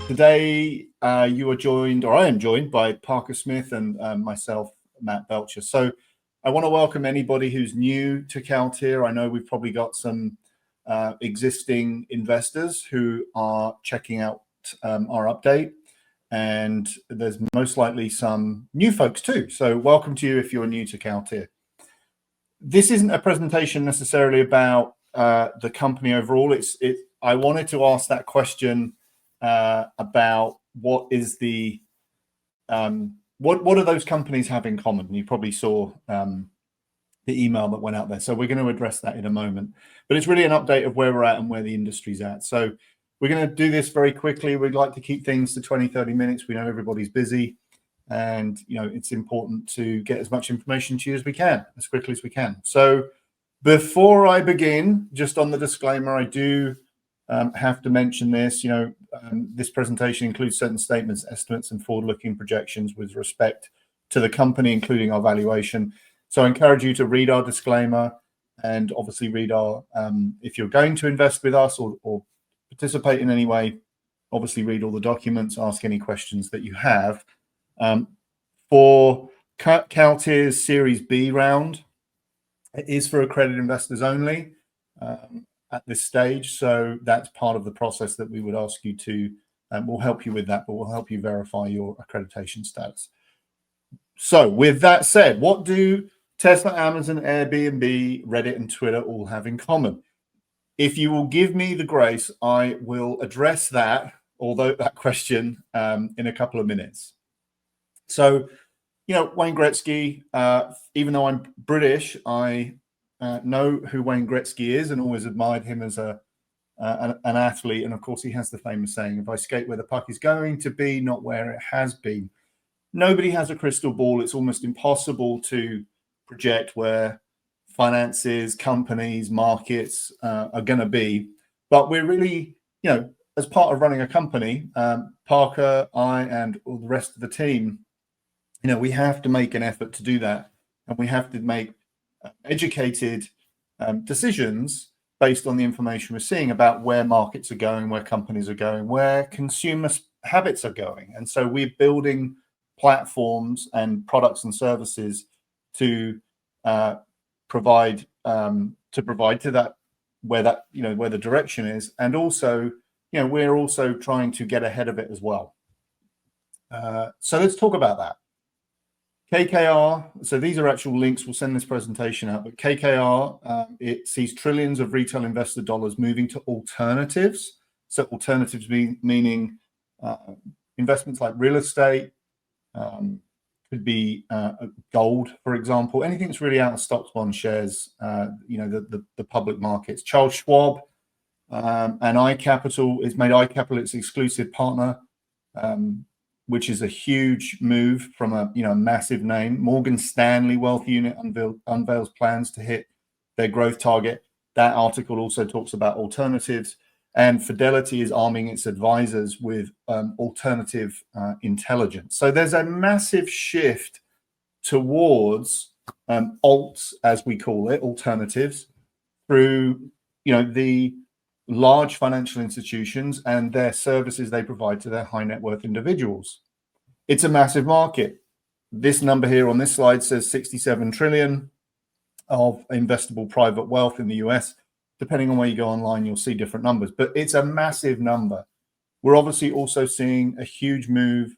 Today, you are joined, or I am joined by Parker Smith and myself, Matt Belcher. So I want to welcome anybody who's new to Caltier. I know we've probably got some existing investors who are checking out our update, and there's most likely some new folks too. So welcome to you if you're new to Caltier. This isn't a presentation necessarily about the company overall. I wanted to ask that question about what is the what do those companies have in common? You probably saw the email that went out there, so we're going to address that in a moment. But it's really an update of where we're at and where the industry's at. So we're going to do this very quickly. We'd like to keep things to 20-30 minutes. We know everybody's busy, and it's important to get as much information to you as we can, as quickly as we can. So before I begin, just on the disclaimer, I do have to mention this. This presentation includes certain statements, estimates, and forward-looking projections with respect to the company, including our valuation. So I encourage you to read our disclaimer, and obviously read our, if you're going to invest with us or participate in any way, obviously read all the documents, ask any questions that you have. For Caltier's Series B round, it is for accredited investors only at this stage. So that's part of the process that we would ask you to, we'll help you with that, but we'll help you verify your accreditation status. So with that said, what do Tesla, Amazon, Airbnb, Reddit, and Twitter all have in common? If you will give me the grace, I will address that, although that question, in a couple of minutes. So, Wayne Gretzky, even though I'm British, I know who Wayne Gretzky is and always admired him as an athlete. And of course, he has the famous saying, if I skate where the puck is going to be, not where it has been. Nobody has a crystal ball. It's almost impossible to project where finances, companies, markets are going to be. But we're really, as part of running a company, Parker, I, and all the rest of the team, we have to make an effort to do that. And we have to make educated decisions based on the information we're seeing about where markets are going, where companies are going, where consumer habits are going. And so we're building platforms and products and services to provide to that, where the direction is. And also, we're also trying to get ahead of it as well. So let's talk about that. KKR, so these are actual links. We'll send this presentation out, but KKR, it sees trillions of retail investor dollars moving to alternatives. So alternatives meaning investments like real estate, could be gold, for example, anything that's really out of stocks, bonds, shares, the public markets. Charles Schwab and iCapital has made iCapital its exclusive partner, which is a huge move from a massive name. Morgan Stanley Wealth Unit unveils plans to hit their growth target. That article also talks about alternatives. And Fidelity is arming its advisors with alternative intelligence. So there's a massive shift towards alts, as we call it, alternatives, through the large financial institutions and their services they provide to their high net worth individuals. It's a massive market. This number here on this slide says 67 trillion of investable private wealth in the US. Depending on where you go online, you'll see different numbers, but it's a massive number. We're obviously also seeing a huge move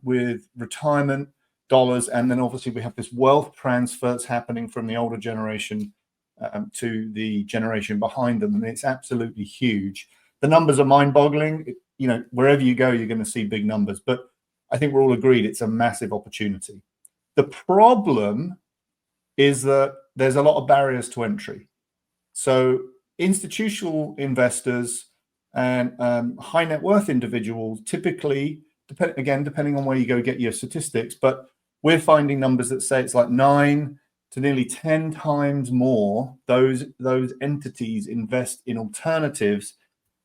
with retirement dollars. And then obviously we have this wealth transfer that's happening from the older generation to the generation behind them. And it's absolutely huge. The numbers are mind-boggling. Wherever you go, you're going to see big numbers. But I think we're all agreed it's a massive opportunity. The problem is that there's a lot of barriers to entry. So institutional investors and high net worth individuals typically, depending on where you go get your statistics, but we're finding numbers that say it's like 9 to nearly 10 times more those entities invest in alternatives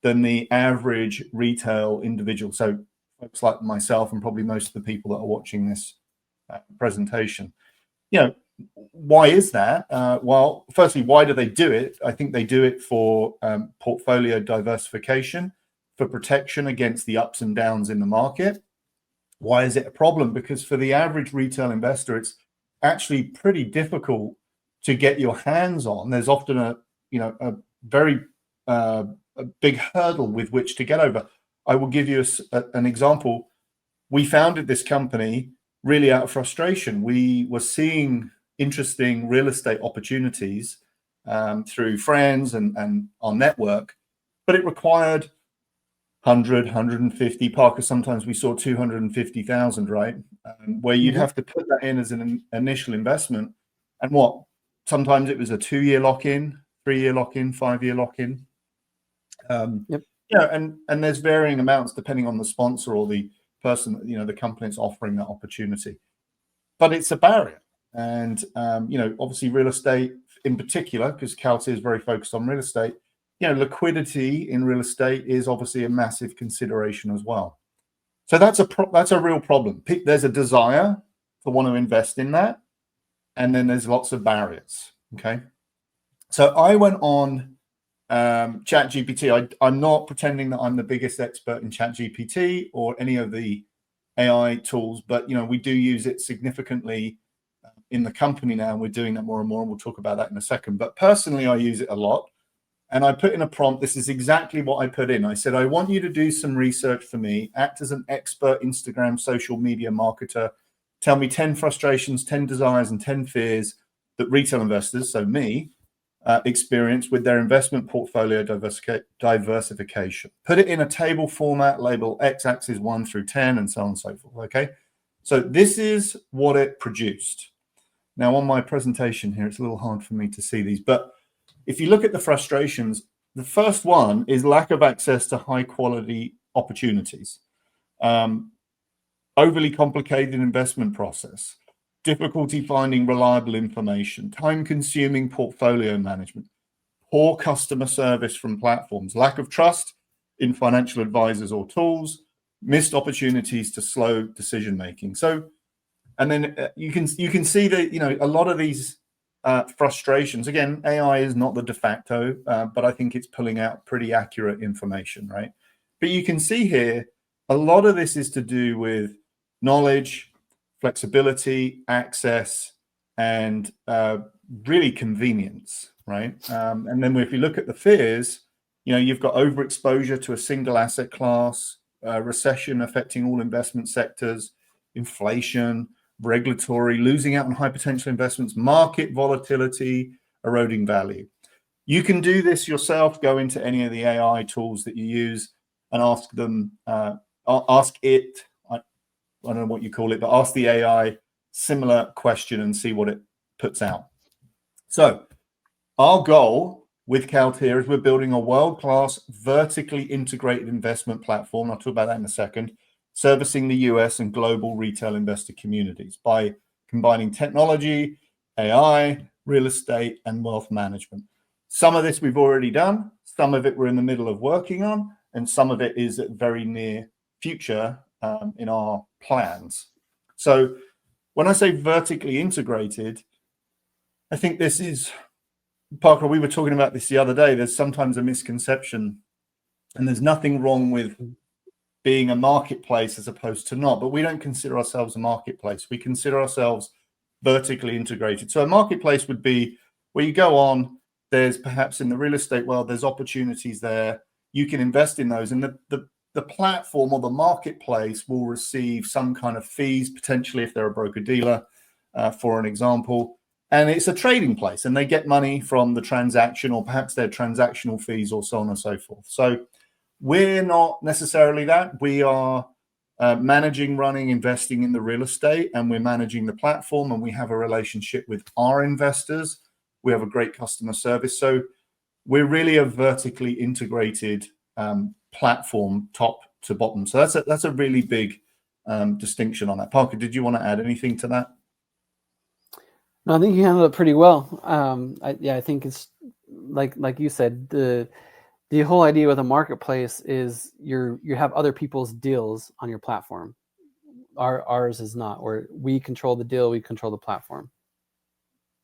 than the average retail individual. So folks like myself and probably most of the people that are watching this presentation. why is that? Well, firstly, why do they do it? I think they do it for portfolio diversification, for protection against the ups and downs in the market. Why is it a problem? Because for the average retail investor, it's actually pretty difficult to get your hands on. There's often a very a big hurdle with which to get over. I will give you an example. We founded this company really out of frustration. We were seeing interesting real estate opportunities through friends and our network, but it required 100, 150. Parker, sometimes we saw 250,000, right? Where you'd have to put that in as an initial investment. And sometimes it was a 2-year lock-in, 3-year lock-in, 5-year lock-in. And there's varying amounts depending on the sponsor or the person, the company that's offering that opportunity. But it's a barrier. And, obviously real estate in particular, because 𝐶𝐞𝐨 is very focused on real estate, liquidity in real estate is obviously a massive consideration as well. So that's a real problem. There's a desire to want to invest in that. And then there's lots of barriers. Okay. So I went on ChatGPT. I'm not pretending that I'm the biggest expert in ChatGPT or any of the AI tools, but we do use it significantly in the company now, and we're doing that more and more, and we'll talk about that in a second. But personally, I use it a lot, and I put in a prompt. This is exactly what I put in. I said, I want you to do some research for me, act as an expert Instagram social media marketer, tell me 10 frustrations, 10 desires, and 10 fears that retail investors, so me, experience with their investment portfolio diversification. Put it in a table format, label x-axis 1 through 10, and so on and so forth. Okay, so this is what it produced. Now on my presentation here, it's a little hard for me to see these, but if you look at the frustrations, the first one is lack of access to high quality opportunities, overly complicated investment process, difficulty finding reliable information, time-consuming portfolio management, poor customer service from platforms, lack of trust in financial advisors or tools, missed opportunities to slow decision-making. So, and then you can see that, a lot of these frustrations, again, AI is not the de facto, but I think it's pulling out pretty accurate information, right? But you can see here, a lot of this is to do with knowledge, flexibility, access, and really convenience, right? And then if you look at the fears, you've got overexposure to a single asset class, recession affecting all investment sectors, inflation, regulatory, losing out on high potential investments, market volatility, eroding value. You can do this yourself. Go into any of the AI tools that you use and ask them, ask it, I don't know what you call it, but ask the AI similar question and see what it puts out. So our goal with 𝐶𝐞𝐨 is we're building a world-class vertically integrated investment platform. I'll talk about that in a second, servicing the US and global retail investor communities by combining technology, AI, real estate, and wealth management. Some of this we've already done, some of it we're in the middle of working on, and some of it is at very near future in our plans. So when I say vertically integrated, I think this is, Parker, we were talking about this the other day. There's sometimes a misconception, and there's nothing wrong with being a marketplace as opposed to not, but we don't consider ourselves a marketplace. We consider ourselves vertically integrated. So a marketplace would be where you go on, there's perhaps in the real estate world, there's opportunities there. You can invest in those, and the platform or the marketplace will receive some kind of fees, potentially if they're a broker dealer, for an example. And it's a trading place, and they get money from the transaction, or perhaps their transactional fees, or so on and so forth. So we're not necessarily that. We are managing, running, investing in the real estate, and we're managing the platform, and we have a relationship with our investors. We have a great customer service. So we're really a vertically integrated platform, top to bottom. So that's a really big distinction on that. Parker, did you want to add anything to that? No, I think you handled it pretty well. I think it's like you said, the whole idea with a marketplace is you have other people's deals on your platform. Ours is not, or we control the deal, we control the platform.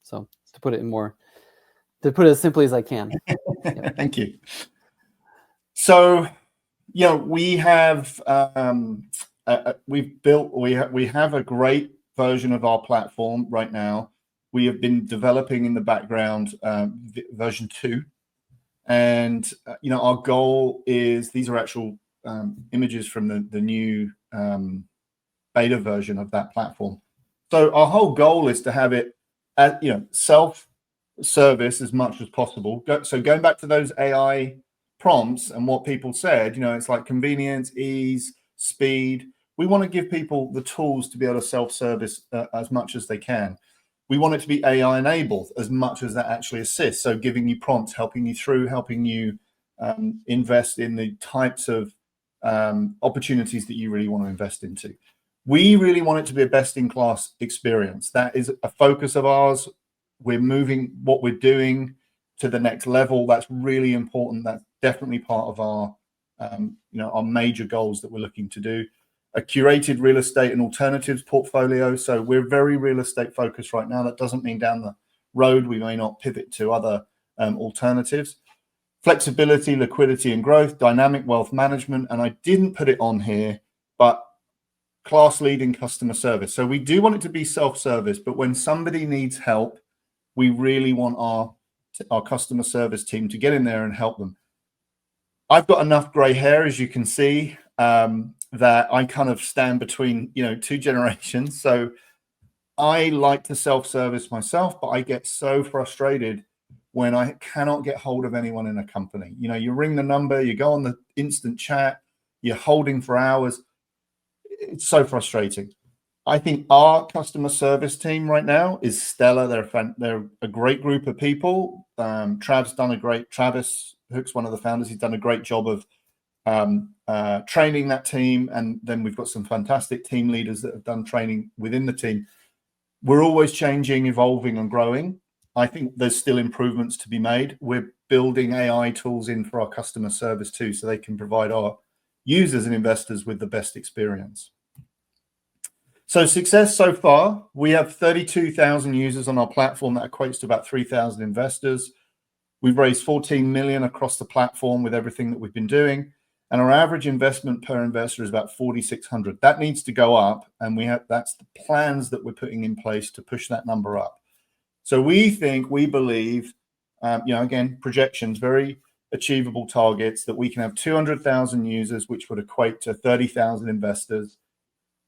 So to put it as simply as I can. Yep. Thank you. So, we have we have a great version of our platform right now. We have been developing in the background version 2, and our goal is, these are actual images from the new beta version of that platform. So our whole goal is to have it at self-service as much as possible. So going back to those AI prompts and what people said, it's like convenience, ease, speed. We want to give people the tools to be able to self-service as much as they can. We want it to be AI enabled as much as that actually assists. So giving you prompts, helping you through, helping you invest in the types of opportunities that you really want to invest into. We really want it to be a best-in-class experience. That is a focus of ours. We're moving what we're doing to the next level. That's really important. That's definitely part of our major goals that we're looking to do. A curated real estate and alternatives portfolio. So we're very real estate focused right now. That doesn't mean down the road we may not pivot to other alternatives. Flexibility, liquidity and growth, dynamic wealth management. And I didn't put it on here, but class leading customer service. So we do want it to be self-service, but when somebody needs help, we really want our customer service team to get in there and help them. I've got enough gray hair, as you can see, that I kind of stand between, 2 generations. So I like to self-service myself, but I get so frustrated when I cannot get hold of anyone in a company. You ring the number, you go on the instant chat, you're holding for hours. It's so frustrating. I think our customer service team right now is stellar. They're a great group of people. Travis Hook's one of the founders. He's done a great job of training that team. And then we've got some fantastic team leaders that have done training within the team. We're always changing, evolving and growing. I think there's still improvements to be made. We're building AI tools in for our customer service too, so they can provide our users and investors with the best experience. So success so far, we have 32,000 users on our platform. That equates to about 3,000 investors. We've raised 14 million across the platform with everything that we've been doing. And our average investment per investor is about 4,600. That needs to go up. And that's the plans that we're putting in place to push that number up. So we believe, again, projections, very achievable targets, that we can have 200,000 users, which would equate to 30,000 investors.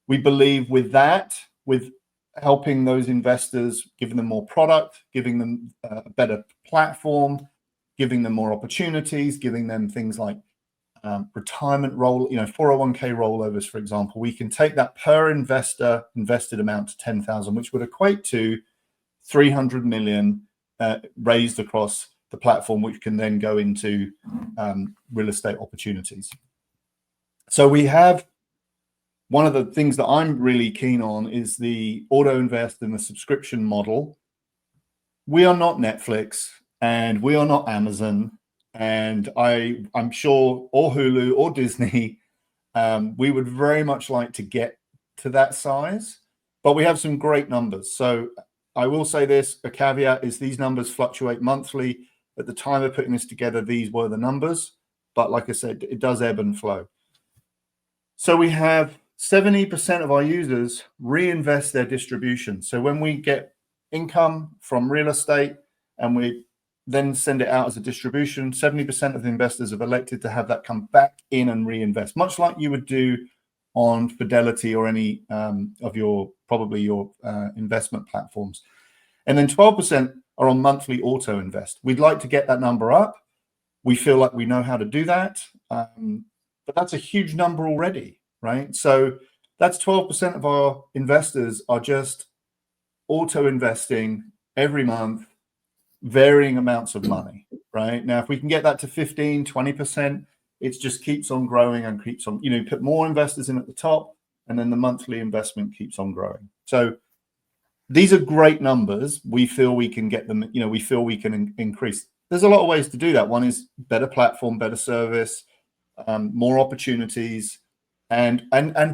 We believe with helping those investors, giving them more product, giving them a better platform, giving them more opportunities, giving them things like retirement 401k rollovers, for example. We can take that per investor invested amount to 10,000, which would equate to 300 million raised across the platform, which can then go into real estate opportunities. So we have, one of the things that I'm really keen on is the auto invest and the subscription model. We are not Netflix and we are not Amazon, and I'm sure, or Hulu or Disney. We would very much like to get to that size, but we have some great numbers. So I will say this, a caveat is these numbers fluctuate monthly. At the time of putting this together, these were the numbers, but like I said, it does ebb and flow. So we have 70% of our users reinvest their distribution. So when we get income from real estate and we then send it out as a distribution, 70% of the investors have elected to have that come back in and reinvest, much like you would do on Fidelity or any of your investment platforms. And then 12% are on monthly auto invest. We'd like to get that number up. We feel like we know how to do that, but that's a huge number already. Right? So that's 12% of our investors are just auto investing every month, varying amounts of money, right? Now, if we can get that to 15, 20%, it just keeps on growing and keeps on, put more investors in at the top, and then the monthly investment keeps on growing. So these are great numbers. We feel we can get them, we feel we can increase. There's a lot of ways to do that. One is better platform, better service, more opportunities, and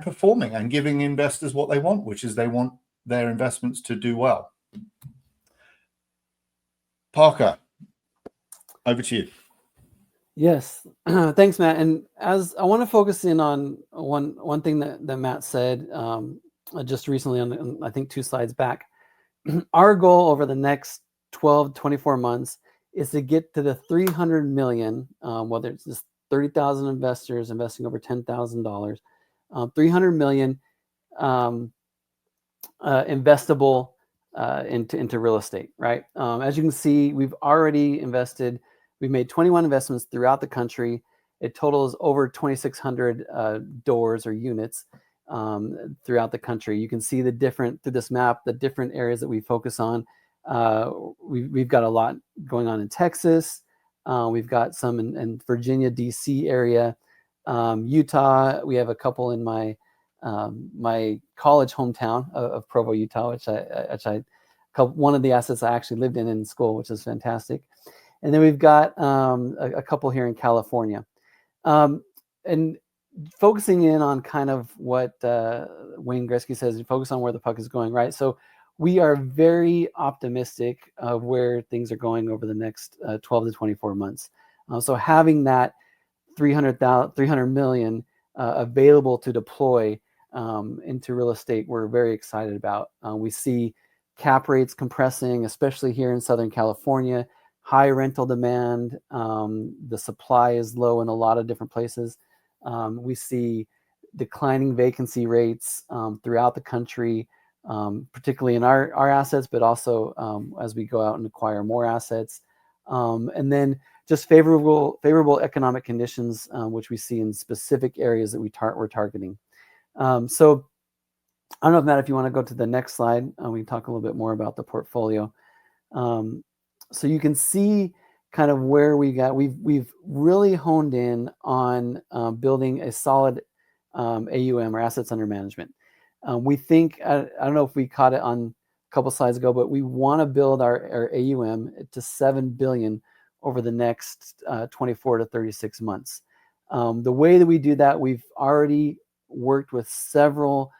performing and giving investors what they want, which is they want their investments to do well. Parker, over to you. Yes, thanks, Matt. And as I want to focus in on one thing that Matt said just recently on I think 2 slides back. Our goal over the next 12, 24 months is to get to the 300 million, whether it's just 30,000 investors investing over $10,000, 300 million investable into real estate, right? As you can see, we've already invested. We've made 21 investments throughout the country. It totals over 2,600 doors or units throughout the country. You can see the different, through this map, the different areas that we focus on. We've got a lot going on in Texas. We've got some in Virginia, DC area, Utah. We have a couple in my my college hometown of Provo, Utah, one of the assets I actually lived in school, which is fantastic. And then we've got a couple here in California. And focusing in on kind of what Wayne Gretzky says, focus on where the puck is going, right? So we are very optimistic of where things are going over the next 12 to 24 months. So having that 300 million available to deploy into real estate, we're very excited about. We see cap rates compressing, especially here in Southern California, high rental demand. The supply is low in a lot of different places. We see declining vacancy rates throughout the country, particularly in our assets, but also as we go out and acquire more assets. And then just favorable economic conditions, which we see in specific areas that we're targeting. So I don't know if Matt, if you want to go to the next slide, we can talk a little bit more about the portfolio. So you can see kind of where we've really honed in on building a solid AUM, or assets under management. We think, I don't know if we caught it on a couple slides ago, but we want to build our AUM to 7 billion over the next 24 to 36 months. The way that we do that, we've already worked with several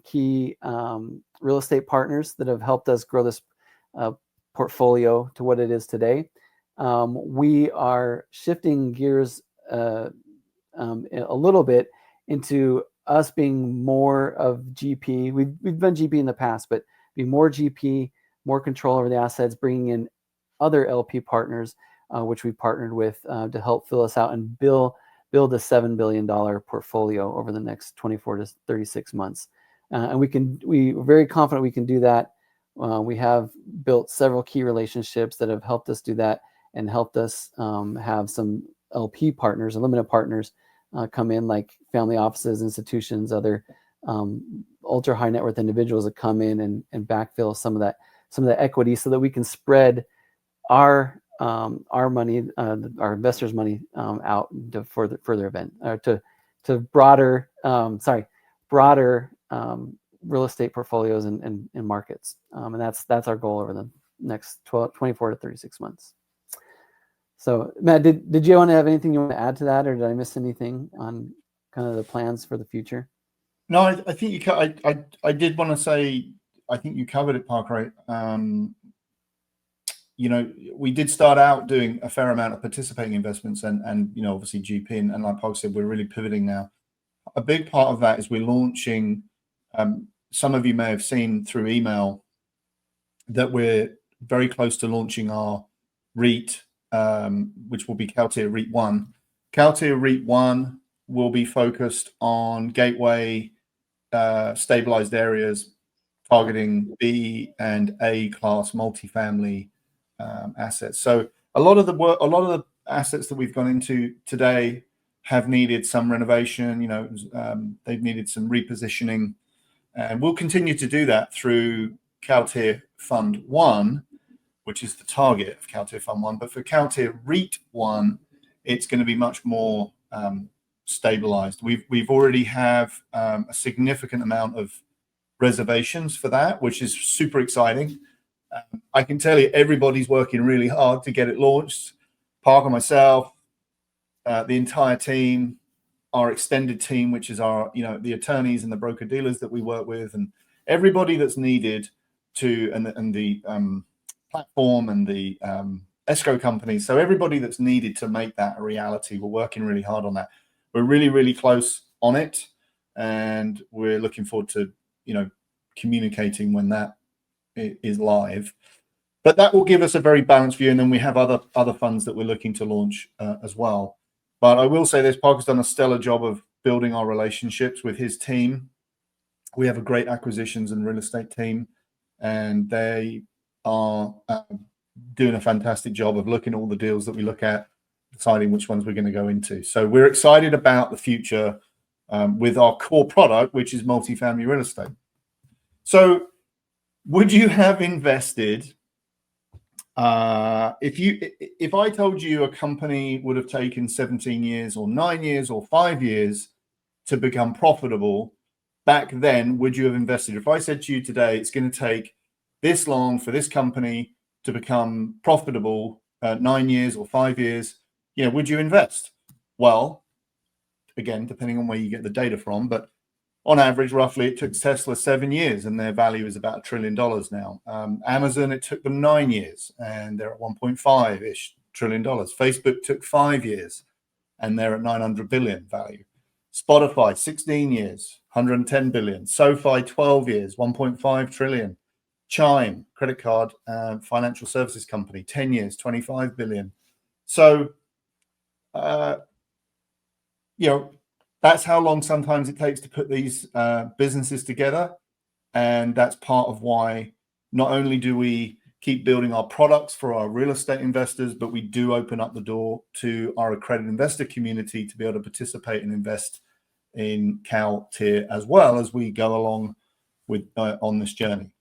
key real estate partners that have helped us grow this portfolio to what it is today. We are shifting gears a little bit into us being more of GP. We've been GP in the past, but be more GP, more control over the assets, bringing in other LP partners, which we partnered with to help fill us out and build a $7 billion portfolio over the next 24 to 36 months. And we're very confident we can do that. We have built several key relationships that have helped us do that and helped us have some LP partners, limited partners, come in, like family offices, institutions, other ultra high net worth individuals that come in and backfill some of the equity, so that we can spread our money, our investors' money out to further event, or to broader real estate portfolios and markets. And that's our goal over the next 24 to 36 months. So Matt, did you want to have anything you want to add to that, or did I miss anything on kind of the plans for the future? No, I think I did want to say, I think you covered it, Parker. You know, we did start out doing a fair amount of participating investments and you know, obviously GP, and like Parker said, we're really pivoting now. A big part of that is we're launching, some of you may have seen through email that we're very close to launching our REIT, which will be 𝐞𝐸 REIT 1. 𝐞𝐸 REIT 1 will be focused on gateway stabilized areas, targeting B and A class multifamily assets. So a lot of the assets that we've gone into today have needed some renovation. You know, they've needed some repositioning, and we'll continue to do that through 𝐞𝐸 Fund 1, which is the target of 𝐞𝐸 Fund 1. But for 𝐞𝐸 REIT 1, it's going to be much more stabilized. We've already have a significant amount of reservations for that, which is super exciting. I can tell you, everybody's working really hard to get it launched. Parker, myself, the entire team, our extended team, which is our, you know, the attorneys and the broker dealers that we work with, and everybody that's needed to, and the platform and the escrow companies. So everybody that's needed to make that a reality, we're working really hard on that. We're really, really close on it, and we're looking forward to, communicating when that is live. But that will give us a very balanced view, and then we have other funds that we're looking to launch as well. But I will say this, Parker's done a stellar job of building our relationships with his team. We have a great acquisitions and real estate team, and they are doing a fantastic job of looking at all the deals that we look at, deciding which ones we're going to go into. So we're excited about the future with our core product, which is multifamily real estate. So would you have invested, if I told you a company would have taken 17 years or 9 years or 5 years to become profitable, back then, would you have invested? If I said to you today, it's going to take this long for this company to become profitable, 9 years or 5 years, would you invest? Well, again, depending on where you get the data from, but on average, roughly, it took Tesla 7 years, and their value is about $1 trillion now. Amazon, it took them 9 years, and they're at 1.5-ish trillion dollars. Facebook took 5 years, and they're at 900 billion value. Spotify, 16 years, 110 billion. SoFi, 12 years, 1.5 trillion. Chime, credit card financial services company, 10 years, 25 billion. So, that's how long sometimes it takes to put these businesses together. And that's part of why not only do we keep building our products for our real estate investors, but we do open up the door to our accredited investor community to be able to participate and invest in CalTier as well as we go along with on this journey.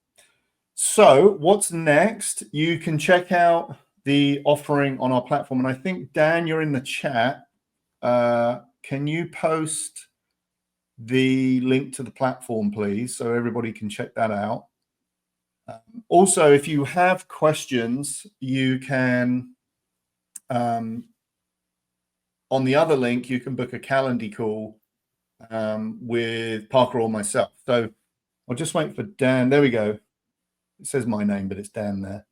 So what's next? You can check out the offering on our platform. And I think, Dan, you're in the chat. Can you post the link to the platform, please, so everybody can check that out? Also, if you have questions, you can, on the other link, you can book a calendar call with Parker or myself. So I'll just wait for Dan. There we go. It says my name, but it's Dan there.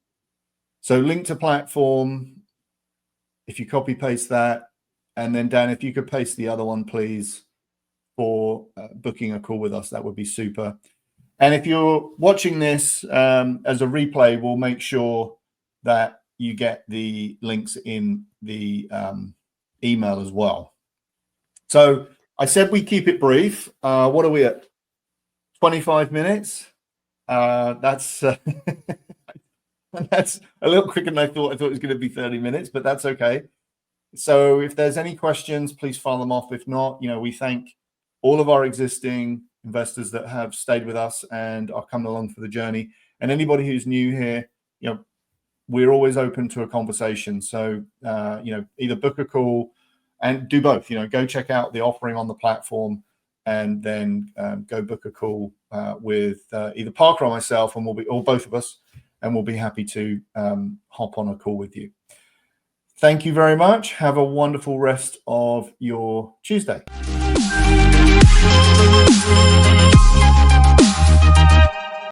So link to platform, if you copy paste that, and then Dan, if you could paste the other one, please, for booking a call with us, that would be super. And if you're watching this as a replay, we'll make sure that you get the links in the email as well. So I said we keep it brief. What are we at? 25 minutes. That's that's a little quicker than I thought. I thought it was going to be 30 minutes, but that's okay. So if there's any questions, please file them off. If not, we thank all of our existing investors that have stayed with us and are coming along for the journey. And anybody who's new here, we're always open to a conversation. So, either book a call and do both, go check out the offering on the platform and then go book a call with either Parker or myself, and or both of us, and we'll be happy to hop on a call with you. Thank you very much. Have a wonderful rest of your Tuesday.